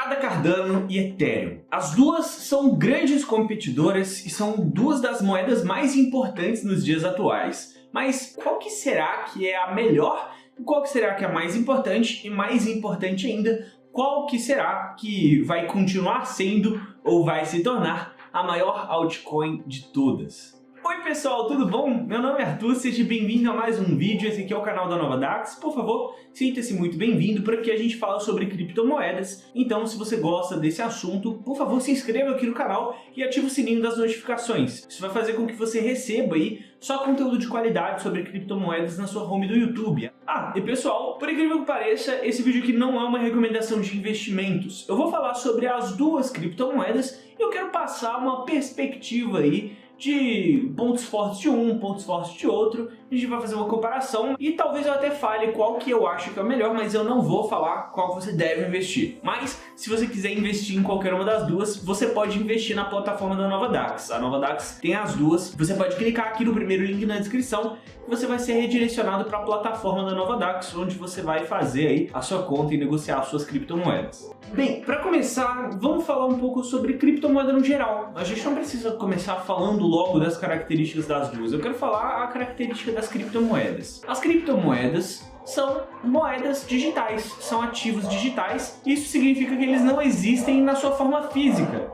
ADA Cardano e Ethereum. As duas são grandes competidoras e são duas das moedas mais importantes nos dias atuais. Mas qual que será que é a melhor? Qual que será que é a mais importante? E mais importante ainda, qual que será que vai continuar sendo ou vai se tornar a maior altcoin de todas? Oi pessoal, tudo bom? Meu nome é Arthur, seja bem-vindo a mais um vídeo. Esse aqui é o canal da Novadax. Por favor, sinta-se muito bem-vindo, porque a gente fala sobre criptomoedas. Então, se você gosta desse assunto, por favor, se inscreva aqui no canal e ative o sininho das notificações. Isso vai fazer com que você receba aí só conteúdo de qualidade sobre criptomoedas na sua home do YouTube. E pessoal, por incrível que pareça, esse vídeo aqui não é uma recomendação de investimentos. Eu vou falar sobre as duas criptomoedas e eu quero passar uma perspectiva aí de pontos fortes de um, pontos fortes de outro. A gente vai fazer uma comparação e talvez eu até fale qual que eu acho que é o melhor, mas eu não vou falar qual você deve investir. Mas se você quiser investir em qualquer uma das duas, você pode investir na plataforma da Novadax. A Novadax tem as duas. Você pode clicar aqui no primeiro link na descrição e você vai ser redirecionado para a plataforma da Novadax, onde você vai fazer aí a sua conta e negociar as suas criptomoedas. Bem, para começar, vamos falar um pouco sobre criptomoeda no geral. A gente não precisa começar falando logo das características das duas. Eu quero falar a característica das criptomoedas. As criptomoedas são moedas digitais, são ativos digitais. Isso significa que eles não existem na sua forma física.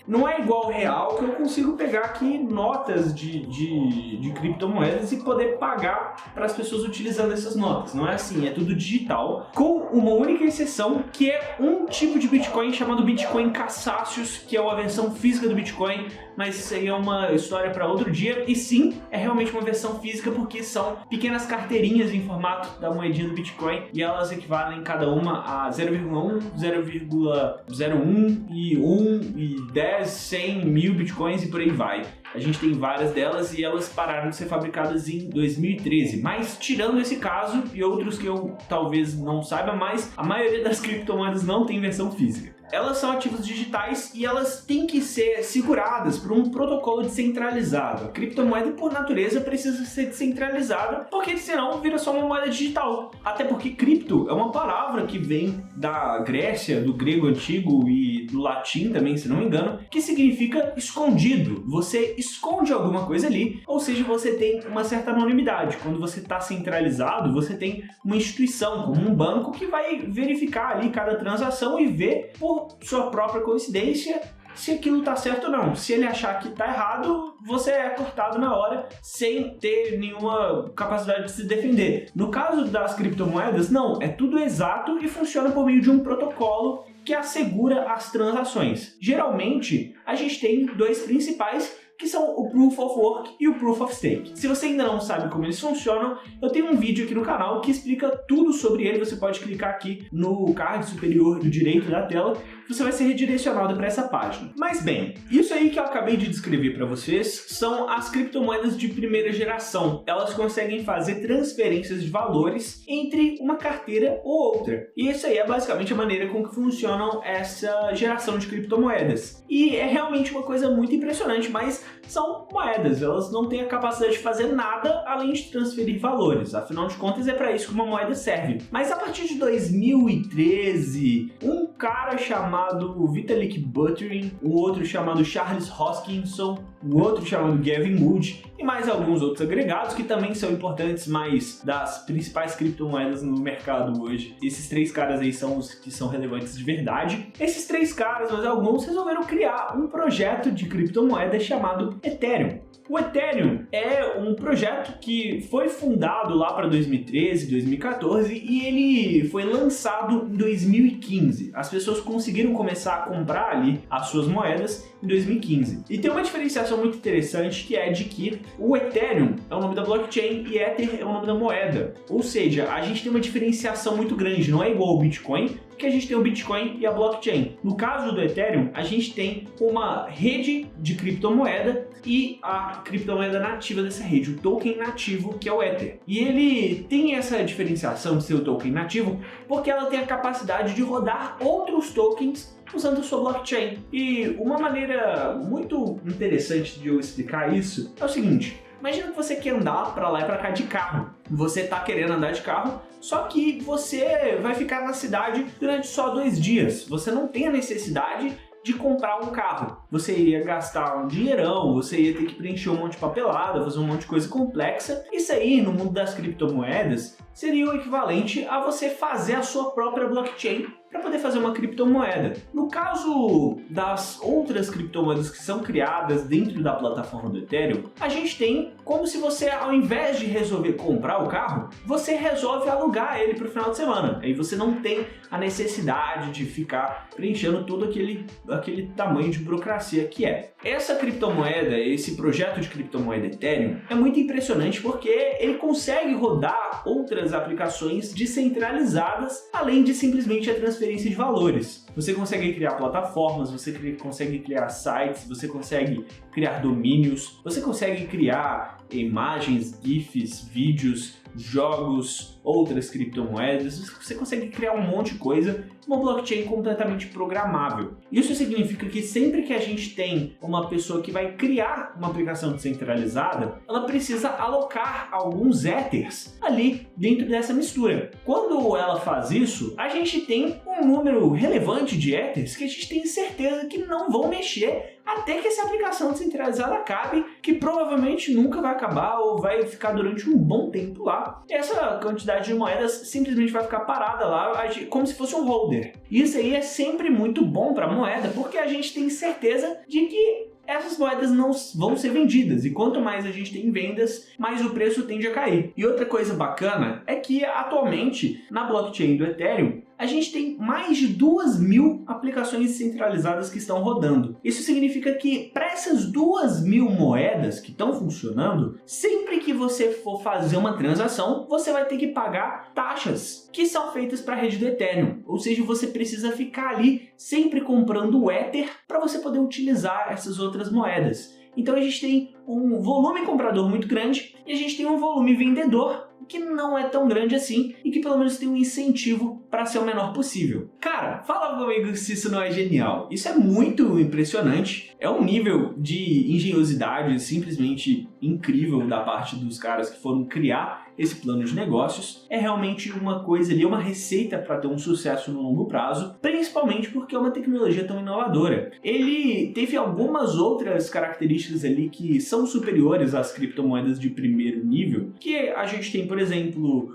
Não é igual ao real, que eu consigo pegar aqui notas de criptomoedas e poder pagar para as pessoas utilizando essas notas. Não é assim, é tudo digital, com uma única exceção, que é um tipo de Bitcoin chamado Bitcoin Cassasius, que é uma versão física do Bitcoin, mas isso aí é uma história para outro dia. E sim, é realmente uma versão física, porque são pequenas carteirinhas em formato da moedinha do Bitcoin, e elas equivalem cada uma a 0,1, 0,01 e 1 e 10, 100, 1000 bitcoins e por aí vai. A gente tem várias delas e elas pararam de ser fabricadas em 2013. Mas tirando esse caso e outros que eu talvez não saiba, mas a maioria das criptomoedas não tem versão física. Elas são ativos digitais e elas têm que ser seguradas por um protocolo descentralizado. A criptomoeda, por natureza, precisa ser descentralizada, porque senão vira só uma moeda digital. Até porque cripto é uma palavra que vem da Grécia, do grego antigo e do latim também, se não me engano, que significa escondido. Você esconde alguma coisa ali, ou seja, você tem uma certa anonimidade. Quando você está centralizado, você tem uma instituição, como um banco, que vai verificar ali cada transação e ver por sua própria coincidência se aquilo está certo ou não. Se ele achar que está errado, você é cortado na hora sem ter nenhuma capacidade de se defender. No caso das criptomoedas, não, é tudo exato e funciona por meio de um protocolo que assegura as transações. Geralmente, a gente tem dois principais, que são o Proof of Work e o Proof of Stake. Se você ainda não sabe como eles funcionam, eu tenho um vídeo aqui no canal que explica tudo sobre ele. Você pode clicar aqui no card superior do direito da tela, você vai ser redirecionado para essa página. Mas bem, isso aí que eu acabei de descrever para vocês são as criptomoedas de primeira geração. Elas conseguem fazer transferências de valores entre uma carteira ou outra. E isso aí é basicamente a maneira com que funcionam essa geração de criptomoedas. E é realmente uma coisa muito impressionante, mas são moedas, elas não têm a capacidade de fazer nada além de transferir valores. Afinal de contas, é para isso que uma moeda serve. Mas a partir de 2013, um cara chamado Vitalik Buterin, um outro chamado Charles Hoskinson, um outro chamado Gavin Wood e mais alguns outros agregados que também são importantes, mas das principais criptomoedas no mercado hoje. Esses três caras aí são os que são relevantes de verdade. Esses três caras, mas alguns, resolveram criar um projeto de criptomoeda chamado Ethereum. O Ethereum é um projeto que foi fundado lá para 2013, 2014 e ele foi lançado em 2015. As pessoas conseguiram começar a comprar ali as suas moedas em 2015. E tem uma diferenciação muito interessante, que é de que o Ethereum é o nome da blockchain e Ether é o nome da moeda. Ou seja, a gente tem uma diferenciação muito grande, não é igual ao Bitcoin, que a gente tem o Bitcoin e a blockchain. No caso do Ethereum, a gente tem uma rede de criptomoeda e a criptomoeda nativa dessa rede, o token nativo, que é o Ether. E ele tem essa diferenciação de ser o token nativo porque ela tem a capacidade de rodar outros tokens usando a sua blockchain. E uma maneira muito interessante de eu explicar isso é o seguinte: Imagina que você quer andar para lá e para cá de carro. Você tá querendo andar de carro, só que você vai ficar na cidade durante só 2 dias. Você não tem a necessidade de comprar um carro. Você iria gastar um dinheirão, você ia ter que preencher um monte de papelada, fazer um monte de coisa complexa. Isso aí, no mundo das criptomoedas, seria o equivalente a você fazer a sua própria blockchain para poder fazer uma criptomoeda. No caso das outras criptomoedas que são criadas dentro da plataforma do Ethereum, a gente tem como se você, ao invés de resolver comprar o carro, você resolve alugar ele para o final de semana. Aí você não tem a necessidade de ficar preenchendo todo aquele tamanho de burocracia que é. Essa criptomoeda, esse projeto de criptomoeda Ethereum, é muito impressionante porque ele consegue rodar outras aplicações descentralizadas, além de simplesmente a transferência de valores. Você consegue criar plataformas, você consegue criar sites, você consegue criar domínios, você consegue criar imagens, GIFs, vídeos, jogos, outras criptomoedas, você consegue criar um monte de coisa, uma blockchain completamente programável. Isso significa que sempre que a gente tem uma pessoa que vai criar uma aplicação descentralizada, ela precisa alocar alguns Ethers ali dentro dessa mistura. Quando ela faz isso, a gente tem um número relevante de Ethers que a gente tem certeza que não vão mexer até que essa aplicação descentralizada acabe, que provavelmente nunca vai acabar ou vai ficar durante um bom tempo lá. Essa quantidade de moedas simplesmente vai ficar parada lá, como se fosse um holder. Isso aí é sempre muito bom para a moeda, porque a gente tem certeza de que essas moedas não vão ser vendidas, e quanto mais a gente tem vendas, mais o preço tende a cair. E outra coisa bacana é que atualmente na blockchain do Ethereum a gente tem mais de 2.000 aplicações centralizadas que estão rodando. Isso significa que para essas 2.000 moedas que estão funcionando, sempre que você for fazer uma transação, você vai ter que pagar taxas que são feitas para a rede do Ethereum. Ou seja, você precisa ficar ali sempre comprando o Ether para você poder utilizar essas outras moedas. Então a gente tem um volume comprador muito grande e a gente tem um volume vendedor que não é tão grande assim e que pelo menos tem um incentivo para ser o menor possível. Cara, fala comigo se isso não é genial. Isso é muito impressionante. É um nível de engenhosidade simplesmente incrível da parte dos caras que foram criar esse plano de negócios. É realmente uma coisa ali, uma receita para ter um sucesso no longo prazo, principalmente porque é uma tecnologia tão inovadora. Ele teve algumas outras características ali que são superiores às criptomoedas de primeiro nível, que a gente tem, por exemplo,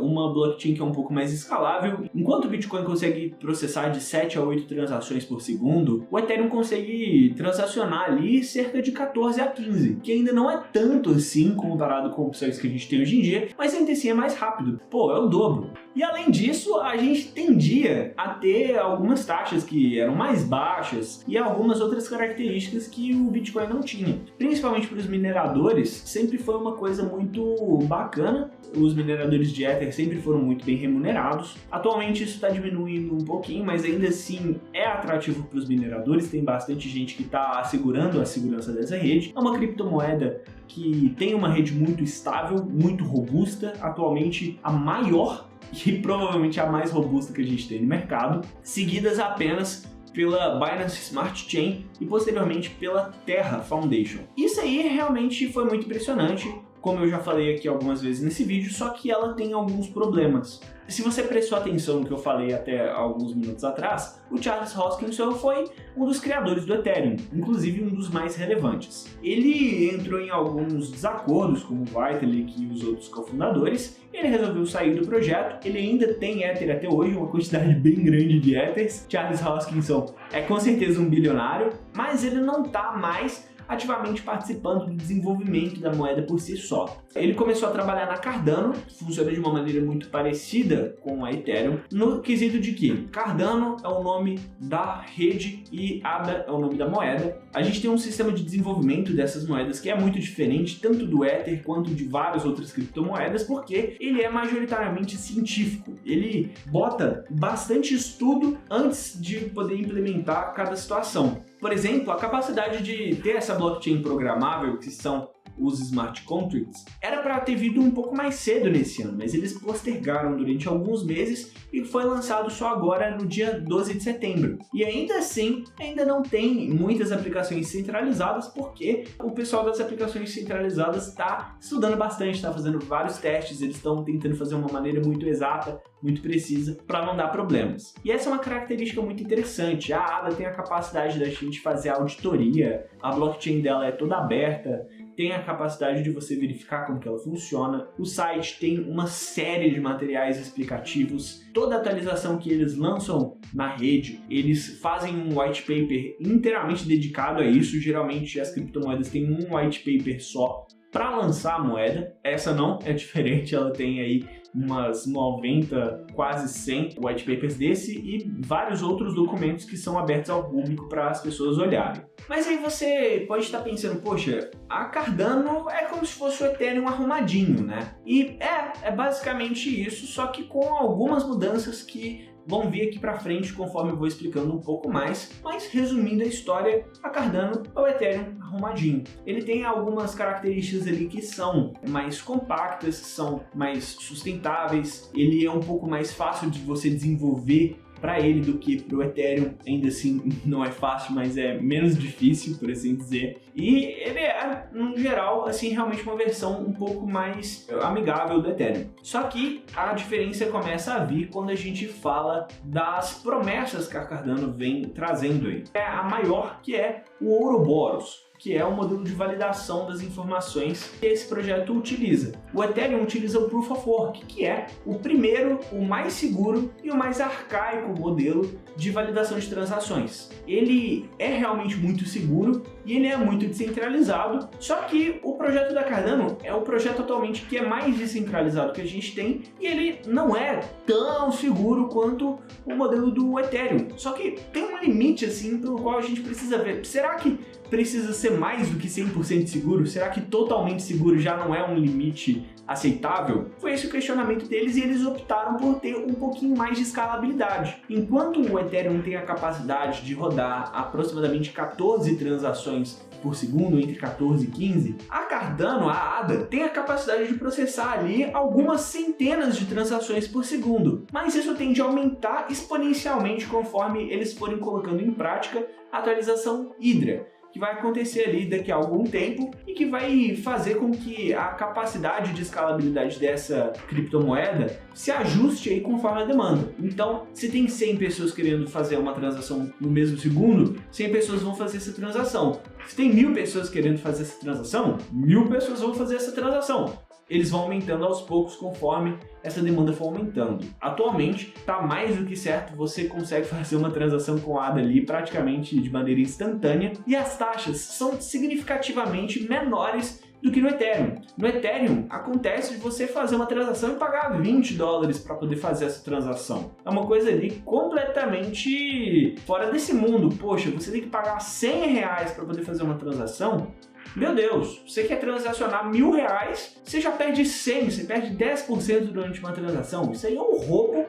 uma blockchain que é um pouco mais escalável. Enquanto o Bitcoin consegue processar de 7 a 8 transações por segundo, o Ethereum consegue transacionar ali cerca de 14 a 15, que ainda não é tanto assim comparado com opções que a gente tem hoje em dia, mas ainda assim é mais rápido. Pô, é o dobro. E além disso, a gente tendia a ter algumas taxas que eram mais baixas e algumas outras características que o Bitcoin não tinha. Principalmente para os mineradores, sempre foi uma coisa muito bacana. Os mineradores de Ether sempre foram muito bem remunerados. Atualmente isso está diminuindo um pouquinho, mas ainda assim é atrativo para os mineradores. Tem bastante gente que está assegurando a segurança dessa rede. É uma criptomoeda que tem uma rede muito estável, muito robusta. Atualmente a maior e provavelmente a mais robusta que a gente tem no mercado, seguidas apenas pela Binance Smart Chain e posteriormente pela Terra Foundation. Isso aí realmente foi muito impressionante, como eu já falei aqui algumas vezes nesse vídeo, só que ela tem alguns problemas. Se você prestou atenção no que eu falei até alguns minutos atrás, o Charles Hoskinson foi um dos criadores do Ethereum, inclusive um dos mais relevantes. Ele entrou em alguns desacordos com o Vitalik e os outros cofundadores, ele resolveu sair do projeto, ele ainda tem Ether até hoje, uma quantidade bem grande de Ethers. Charles Hoskinson é com certeza um bilionário, mas ele não está mais ativamente participando do desenvolvimento da moeda por si só. Ele começou a trabalhar na Cardano, que funciona de uma maneira muito parecida com a Ethereum, no quesito de que Cardano é o nome da rede e ADA é o nome da moeda. A gente tem um sistema de desenvolvimento dessas moedas que é muito diferente, tanto do Ether quanto de várias outras criptomoedas, porque ele é majoritariamente científico. Ele bota bastante estudo antes de poder implementar cada situação. Por exemplo, a capacidade de ter essa blockchain programável, que são os smart contracts, era para ter vindo um pouco mais cedo nesse ano, mas eles postergaram durante alguns meses e foi lançado só agora no dia 12 de setembro. E ainda assim, ainda não tem muitas aplicações centralizadas, porque o pessoal das aplicações centralizadas está estudando bastante, está fazendo vários testes, eles estão tentando fazer uma maneira muito exata, muito precisa, para não dar problemas. E essa é uma característica muito interessante. A ADA tem a capacidade da gente fazer auditoria, a blockchain dela é toda aberta, tem a capacidade de você verificar como que ela funciona. O site tem uma série de materiais explicativos. Toda atualização que eles lançam na rede, eles fazem um white paper inteiramente dedicado a isso. Geralmente as criptomoedas têm um white paper só para lançar a moeda. Essa não é diferente, ela tem aí umas 90, quase 100 white papers desse e vários outros documentos que são abertos ao público para as pessoas olharem. Mas aí você pode estar pensando, poxa, a Cardano é como se fosse o Ethereum arrumadinho, né? E é basicamente isso, só que com algumas mudanças que vão vir aqui pra frente conforme eu vou explicando um pouco mais, mas resumindo a história, a Cardano é o Ethereum arrumadinho. Ele tem algumas características ali que são mais compactas, são mais sustentáveis, ele é um pouco mais fácil de você desenvolver para ele do que para o Ethereum. Ainda assim não é fácil, mas é menos difícil, por assim dizer. E ele é, no geral, assim, realmente uma versão um pouco mais amigável do Ethereum. Só que a diferença começa a vir quando a gente fala das promessas que a Cardano vem trazendo aí. É a maior, que é o Ouroboros, que é o modelo de validação das informações que esse projeto utiliza. O Ethereum utiliza o Proof of Work, que é o primeiro, o mais seguro e o mais arcaico modelo de validação de transações. Ele é realmente muito seguro e ele é muito descentralizado, só que o projeto da Cardano é o projeto atualmente que é mais descentralizado que a gente tem e ele não é tão seguro quanto o modelo do Ethereum. Só que tem um limite assim pelo qual a gente precisa ver. Será que precisa ser mais do que 100% seguro? Será que totalmente seguro já não é um limite aceitável? Foi esse o questionamento deles e eles optaram por ter um pouquinho mais de escalabilidade. Enquanto o Ethereum tem a capacidade de rodar aproximadamente 14 transações por segundo, entre 14 e 15, a Cardano, a ADA, tem a capacidade de processar ali algumas centenas de transações por segundo, mas isso tende a aumentar exponencialmente conforme eles forem colocando em prática a atualização Hydra, que vai acontecer ali daqui a algum tempo e que vai fazer com que a capacidade de escalabilidade dessa criptomoeda se ajuste aí conforme a demanda. Então, se tem 100 pessoas querendo fazer uma transação no mesmo segundo, 100 pessoas vão fazer essa transação. Se tem 1000 pessoas querendo fazer essa transação, 1000 pessoas vão fazer essa transação. Eles vão aumentando aos poucos conforme essa demanda for aumentando. Atualmente, está mais do que certo, você consegue fazer uma transação com a ADA ali praticamente de maneira instantânea e as taxas são significativamente menores do que no Ethereum. No Ethereum, acontece de você fazer uma transação e pagar $20 para poder fazer essa transação. É uma coisa ali completamente fora desse mundo. Poxa, você tem que pagar R$100 para poder fazer uma transação? Meu Deus, você quer transacionar R$1.000, você já perde 100, você perde 10% durante uma transação. Isso aí é um roubo,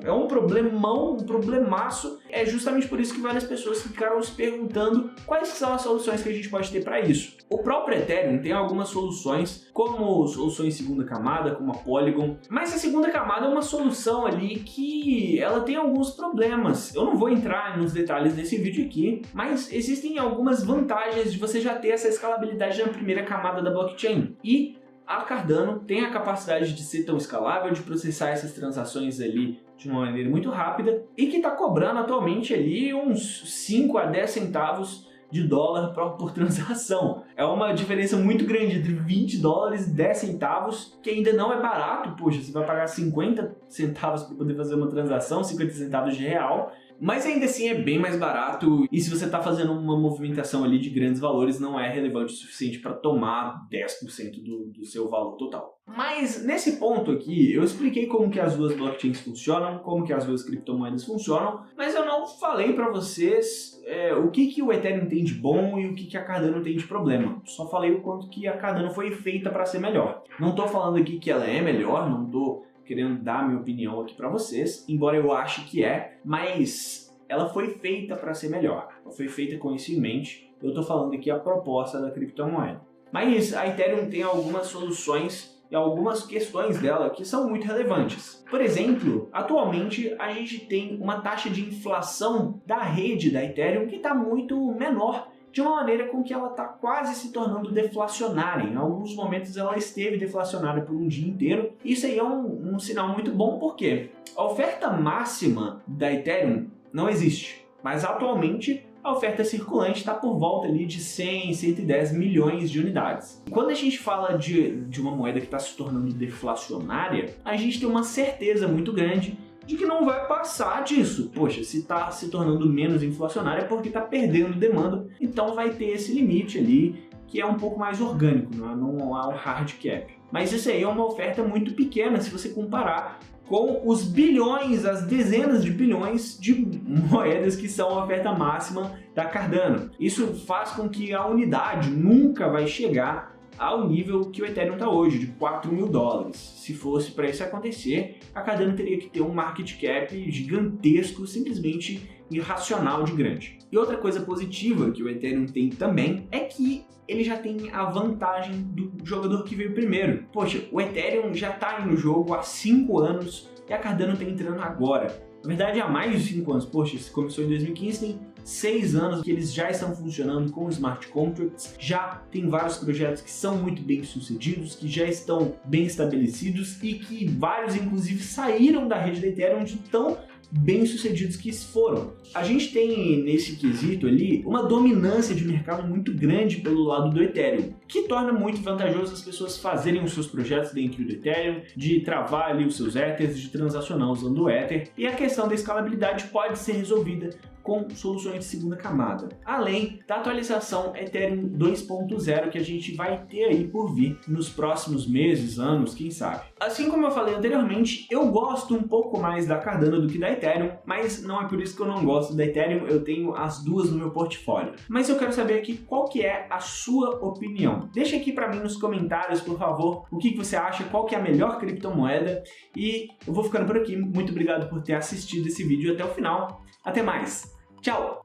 é um problemão, um problemaço. É justamente por isso que várias pessoas ficaram se perguntando quais são as soluções que a gente pode ter para isso. O próprio Ethereum tem algumas soluções, como soluções segunda camada, como a Polygon, mas a segunda camada é uma solução ali que ela tem alguns problemas. Eu não vou entrar nos detalhes desse vídeo aqui, mas existem algumas vantagens de você já ter essa escalabilidade na primeira camada da blockchain. E a Cardano tem a capacidade de ser tão escalável, de processar essas transações ali de uma maneira muito rápida e que está cobrando atualmente ali uns 5 a 10 centavos de dólar por transação. É uma diferença muito grande entre $20 e 10 centavos, que ainda não é barato. Poxa, você vai pagar 50 centavos para poder fazer uma transação, 50 centavos de real, mas ainda assim é bem mais barato e se você está fazendo uma movimentação ali de grandes valores, não é relevante o suficiente para tomar 10% do seu valor total. Mas nesse ponto aqui, eu expliquei como que as duas blockchains funcionam, como que as duas criptomoedas funcionam, mas eu não falei para vocês o que o Ethereum tem de bom e o que a Cardano tem de problema. Só falei o quanto que a Cardano foi feita para ser melhor. Não estou falando aqui que ela é melhor, não estou querendo dar minha opinião aqui para vocês, embora eu ache que é, mas ela foi feita para ser melhor. Ela foi feita com isso em mente. Eu estou falando aqui a proposta da criptomoeda. Mas a Ethereum tem algumas soluções e algumas questões dela que são muito relevantes. Por exemplo, atualmente a gente tem uma taxa de inflação da rede da Ethereum que está muito menor, de uma maneira com que ela está quase se tornando deflacionária. Em alguns momentos ela esteve deflacionária por um dia inteiro. Isso aí é um sinal muito bom, porque a oferta máxima da Ethereum não existe, mas atualmente a oferta circulante está por volta ali de 100, 110 milhões de unidades. Quando a gente fala de uma moeda que está se tornando deflacionária, a gente tem uma certeza muito grande de que não vai passar disso. Poxa, se está se tornando menos inflacionária é porque está perdendo demanda, então vai ter esse limite ali que é um pouco mais orgânico, não é um hard cap. Mas isso aí é uma oferta muito pequena se você comparar com os bilhões, as dezenas de bilhões de moedas que são a oferta máxima da Cardano. Isso faz com que a unidade nunca vai chegar ao nível que o Ethereum está hoje, de 4 mil dólares. Se fosse para isso acontecer, a Cardano teria que ter um market cap gigantesco, simplesmente irracional de grande. E outra coisa positiva que o Ethereum tem também é que ele já tem a vantagem do jogador que veio primeiro. Poxa, o Ethereum já está aí no jogo há 5 anos e a Cardano está entrando agora. Na verdade, há mais de 5 anos. Poxa, isso começou em 2015, tem 6 anos que eles já estão funcionando com smart contracts, já tem vários projetos que são muito bem sucedidos, que já estão bem estabelecidos e que vários, inclusive, saíram da rede da Ethereum de tão bem sucedidos que foram. A gente tem nesse quesito ali uma dominância de mercado muito grande pelo lado do Ethereum, que torna muito vantajoso as pessoas fazerem os seus projetos dentro do Ethereum, de travar ali os seus Ethers, de transacionar usando o Ether, e a questão da escalabilidade pode ser resolvida com soluções de segunda camada, além da atualização Ethereum 2.0 que a gente vai ter aí por vir nos próximos meses, anos, quem sabe. Assim como eu falei anteriormente, eu gosto um pouco mais da Cardano do que da Ethereum, mas não é por isso que eu não gosto da Ethereum, eu tenho as duas no meu portfólio. Mas eu quero saber aqui qual que é a sua opinião. Deixa aqui para mim nos comentários, por favor, o que você acha, qual que é a melhor criptomoeda, e eu vou ficando por aqui. Muito obrigado por ter assistido esse vídeo até o final. Até mais! Tchau!